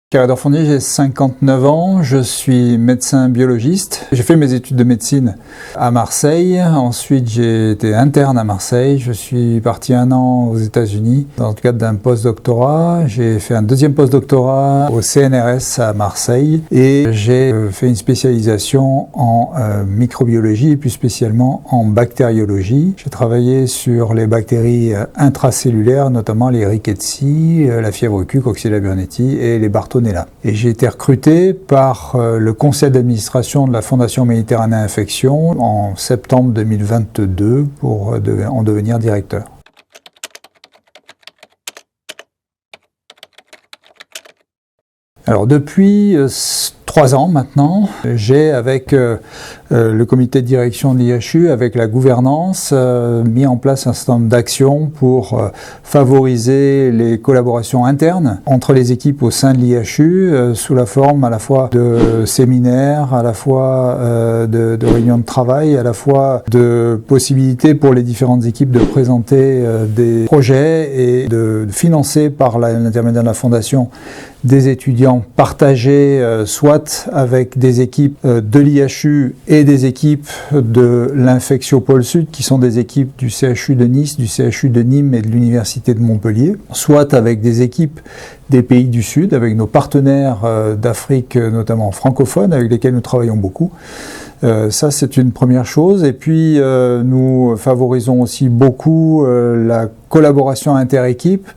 Pierre-Edouard Fournier, j'ai 59 ans, je suis médecin biologiste. J'ai fait mes études de médecine à Marseille, ensuite j'ai été interne à Marseille, je suis parti 1 an aux États-Unis dans le cadre d'un post-doctorat. J'ai fait un deuxième post-doctorat au CNRS à Marseille et j'ai fait une spécialisation en microbiologie et plus spécialement en bactériologie. J'ai travaillé sur les bactéries intracellulaires, notamment les Rickettsia, la fièvre Q, Coxiella burnetii et les Bartonella. Et j'ai été recruté par le conseil d'administration de la Fondation Méditerranée Infection en septembre 2022 pour en devenir directeur. Alors depuis 3 ans maintenant, j'ai avec le comité de direction de l'IHU, avec la gouvernance, mis en place un certain nombre d'actions pour favoriser les collaborations internes entre les équipes au sein de l'IHU, sous la forme à la fois de séminaires, à la fois de réunions de travail, à la fois de possibilités pour les différentes équipes de présenter des projets et de financer par l'intermédiaire de la Fondation des étudiants partagés, soit avec des équipes de l'IHU et des équipes de l'Infectio Pôle Sud, qui sont des équipes du CHU de Nice, du CHU de Nîmes et de l'Université de Montpellier, soit avec des équipes des pays du Sud, avec nos partenaires d'Afrique, notamment francophones, avec lesquels nous travaillons beaucoup. Ça, c'est une première chose. Et puis, nous favorisons aussi beaucoup la collaboration inter-équipe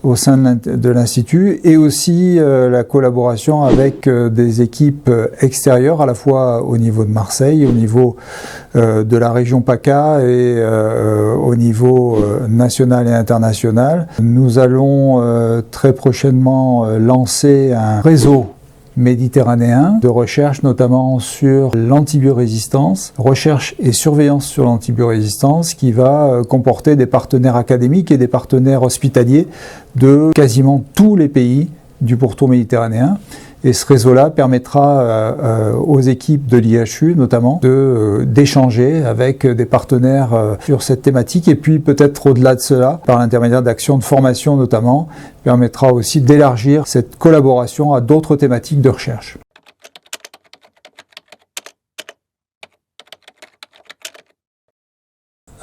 au sein de l'Institut et aussi la collaboration avec des équipes extérieures, à la fois au niveau de Marseille, au niveau de la région PACA et au niveau national et international. Nous allons très prochainement lancer un réseau méditerranéen de recherche notamment sur l'antibiorésistance, recherche et surveillance sur l'antibiorésistance, qui va comporter des partenaires académiques et des partenaires hospitaliers de quasiment tous les pays du pourtour méditerranéen. Et ce réseau-là permettra aux équipes de l'IHU notamment d'échanger avec des partenaires sur cette thématique, et puis peut-être au-delà de cela, par l'intermédiaire d'actions de formation notamment, permettra aussi d'élargir cette collaboration à d'autres thématiques de recherche.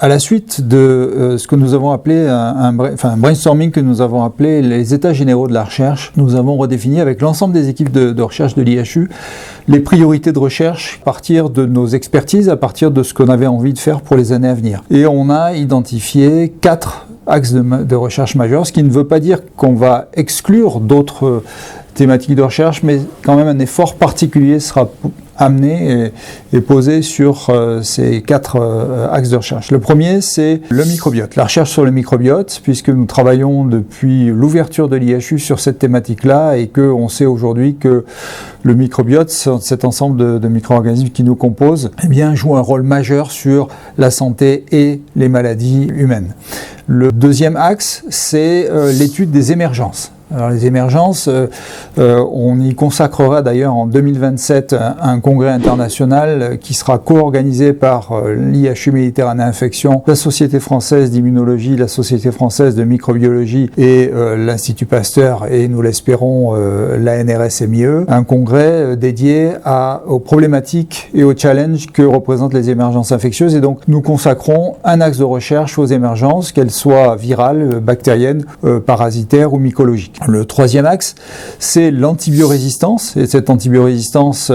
À la suite de ce que nous avons appelé un brainstorming que nous avons appelé les états généraux de la recherche, nous avons redéfini avec l'ensemble des équipes de recherche de l'IHU les priorités de recherche à partir de nos expertises, à partir de ce qu'on avait envie de faire pour les années à venir. Et on a identifié 4 axes de recherche majeurs, ce qui ne veut pas dire qu'on va exclure d'autres thématiques de recherche, mais quand même un effort particulier sera amené et posé sur ces 4 axes de recherche. Le premier, c'est le microbiote, la recherche sur le microbiote, puisque nous travaillons depuis l'ouverture de l'IHU sur cette thématique-là et qu'on sait aujourd'hui que le microbiote, cet ensemble de micro-organismes qui nous composent, eh bien, joue un rôle majeur sur la santé et les maladies humaines. Le deuxième axe, c'est l'étude des émergences. Alors les émergences, on y consacrera d'ailleurs en 2027 un congrès international qui sera co-organisé par l'IHU Méditerranée Infection, la Société française d'immunologie, la Société française de microbiologie et l'Institut Pasteur et nous l'espérons l'ANRS-MIE, un congrès dédié aux problématiques et aux challenges que représentent les émergences infectieuses, et donc nous consacrons un axe de recherche aux émergences, qu'elles soient virales, bactériennes, parasitaires ou mycologiques. Le troisième axe, c'est l'antibiorésistance, et cette antibiorésistance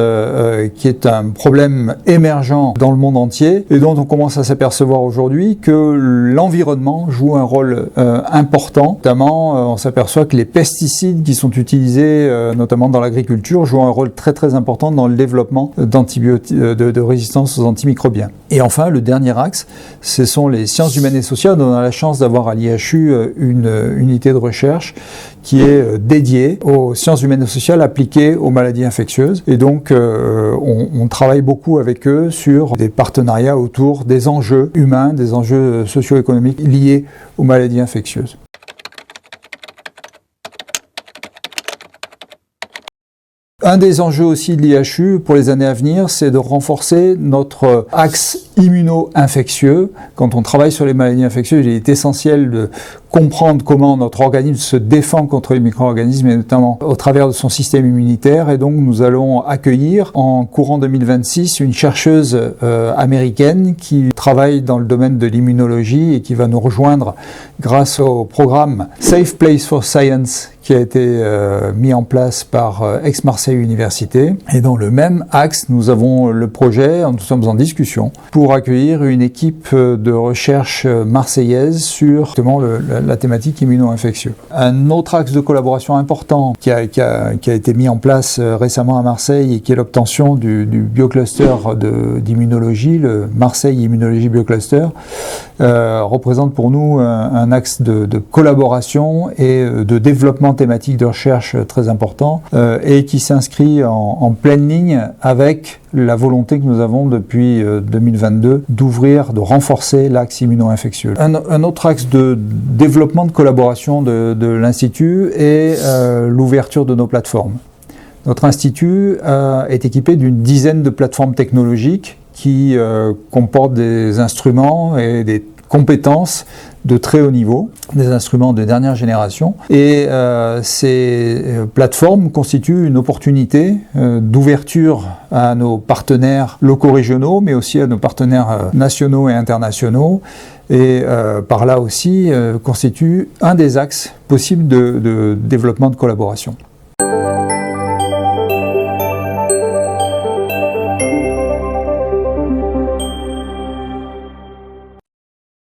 qui est un problème émergent dans le monde entier et dont on commence à s'apercevoir aujourd'hui que l'environnement joue un rôle important. Notamment, on s'aperçoit que les pesticides qui sont utilisés notamment dans l'agriculture jouent un rôle très très important dans le développement de résistance aux antimicrobiens. Et enfin, le dernier axe, ce sont les sciences humaines et sociales. On a la chance d'avoir à l'IHU une unité de recherche qui est dédiée aux sciences humaines et sociales appliquées aux maladies infectieuses. Et donc, on travaille beaucoup avec eux sur des partenariats autour des enjeux humains, des enjeux socio-économiques liés aux maladies infectieuses. Un des enjeux aussi de l'IHU pour les années à venir, c'est de renforcer notre axe immuno-infectieux. Quand on travaille sur les maladies infectieuses, il est essentiel de comprendre comment notre organisme se défend contre les micro-organismes, et notamment au travers de son système immunitaire. Et donc nous allons accueillir en courant 2026 une chercheuse américaine qui travaille dans le domaine de l'immunologie et qui va nous rejoindre grâce au programme Safe Place for Science qui a été mis en place par Aix-Marseille Université. Et dans le même axe, nous avons le projet, nous sommes en discussion, pour accueillir une équipe de recherche marseillaise sur justement la thématique immuno-infectieux. Un autre axe de collaboration important qui a été mis en place récemment à Marseille et qui est l'obtention du biocluster d'immunologie, le Marseille Immunologie Biocluster, représente pour nous un axe de collaboration et de développement thématique de recherche très important et qui s'inscrit en pleine ligne avec la volonté que nous avons depuis 2022 d'ouvrir, de renforcer l'axe immuno-infectieux. Un autre axe de développement de collaboration de l'Institut est l'ouverture de nos plateformes. Notre institut est équipé d'une dizaine de plateformes technologiques qui comportent des instruments et des compétences de très haut niveau, des instruments de dernière génération. Et ces plateformes constituent une opportunité d'ouverture à nos partenaires locaux régionaux, mais aussi à nos partenaires nationaux et internationaux. Et par là aussi constitue un des axes possibles de développement de collaboration.